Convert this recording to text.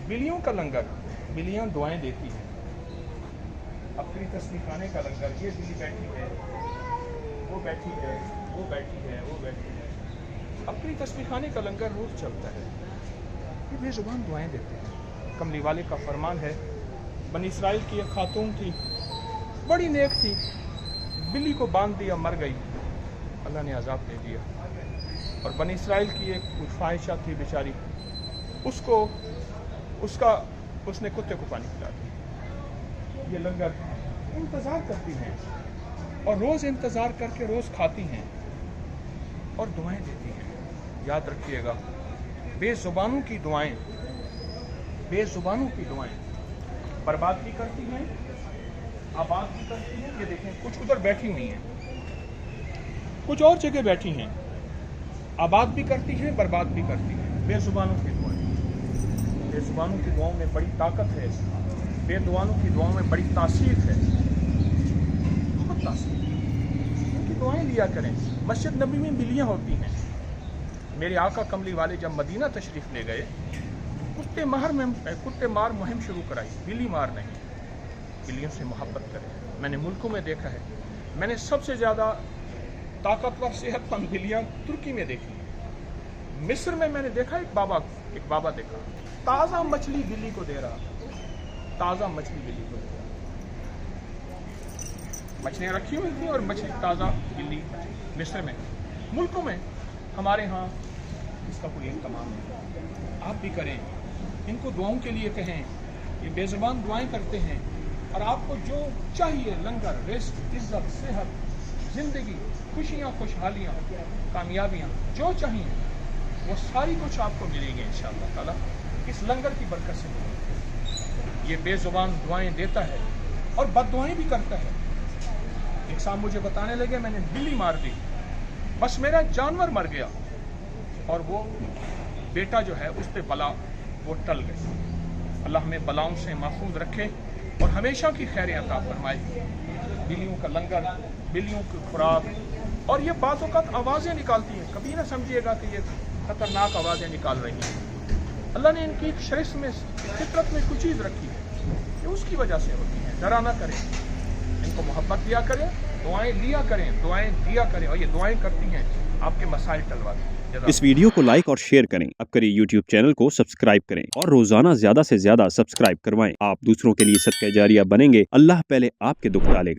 बिल्लियों का लंगर, बिल्लियाँ दुआएं देती हैं। अपनी तस्बीह खाने का लंगर, ये बिल्ली बैठी है, वो बैठी है, वो बैठी है, वो बैठी है। अपनी तस्बीह खाने का लंगर रोज चलता है। ये बेजुबान दुआएं देते हैं। कमली वाले का फरमान है, बनी इसराइल की एक खातून थी, बड़ी नेक थी, बिल्ली को बांध दिया, मर गई, अल्लाह ने अजाब दे दिया। और बनी इसराइल की एक ख्वाहिशा थी बेचारी, उसने कुत्ते को पानी पिला दिया। ये लंगर इंतज़ार करती हैं और रोज़ इंतज़ार करके रोज़ खाती हैं और दुआएं देती हैं। याद रखिएगा, बेज़ुबानों की दुआएं, बेज़ुबानों की दुआएं बर्बाद भी करती हैं, आबाद भी करती हैं। ये देखें, कुछ उधर बैठी हुई हैं, कुछ और जगह बैठी हैं, आबाद भी करती हैं, बर्बाद भी करती हैं। बेज़ुबानों की दुआएं, बेज़ुबानों की दुआओं में बड़ी ताकत है, बेदुआनों की दुआओं में बड़ी तासीर है, बहुत तासीर। उनकी दुआएं लिया करें। मस्जिद नबी में बिल्लियाँ होती हैं। मेरे आका कमली वाले जब मदीना तशरीफ़ ले गए, कुत्ते मार मुहिम शुरू कराई, बिल्ली मार नहीं, बिल्लियों से मोहब्बत करें। मैंने मुल्कों में देखा है, मैंने सबसे ज़्यादा ताकतवर सेहतमंद बिल्लियाँ तुर्की में देखी। मिस्र में मैंने देखा एक बाबा देखा, ताज़ा मछली बिल्ली को दे रहा, ताज़ा मछली बिल्ली को दे रहा। मछलियाँ रखी हुई थी और मछली ताज़ा बिल्ली मिस्र में। मुल्कों में हमारे यहाँ इसका कोई एहतमाम नहीं। आप भी करें, इनको दुआओं के लिए कहें। ये बेज़ुबान दुआएं करते हैं और आपको जो चाहिए, लंगर, रिज़्क़, इज़्ज़त, सेहत, ज़िंदगी, खुशियाँ, खुशहालियाँ, कामयाबियाँ, जो चाहिए वो सारी कुछ आपको मिलेंगे इंशाअल्लाह ताला, इस लंगर की बरकत से मिलेंगे। ये बेज़ुबान दुआएं देता है और बददुआएं भी करता है। एक साहब मुझे बताने लगे, मैंने बिल्ली मार दी, बस मेरा जानवर मर गया, और वो बेटा जो है उस पे बला वो टल गई। अल्लाह हमें बलाओं से महफूज रखे और हमेशा की खैर अता फरमाए। बिल्लियों का लंगर, बिल्लियों की खुराक, और ये बातों का आवाज़ें निकालती हैं, कभी ना समझिएगा कि ये खतरनाक आवाज़ें निकाल रही हैं। अल्लाह ने इनकी एक शरीफ में, फितरत में कुछ चीज़ रखी है, ये उसकी वजह से होती है। डरा ना करें, इनको मोहब्बत दिया करें, दुआएं लिया करें, दुआएं दिया करें, और ये दुआएं करती हैं आपके मसाइल टलवाती हैं। इस वीडियो को लाइक और शेयर करें। अब करिए यूट्यूब चैनल को सब्सक्राइब करें और रोजाना ज्यादा से ज्यादा सब्सक्राइब करवाएं। आप दूसरों के लिए सदका जारिया बनेंगे। अल्लाह पहले आपके दुख टालेगा।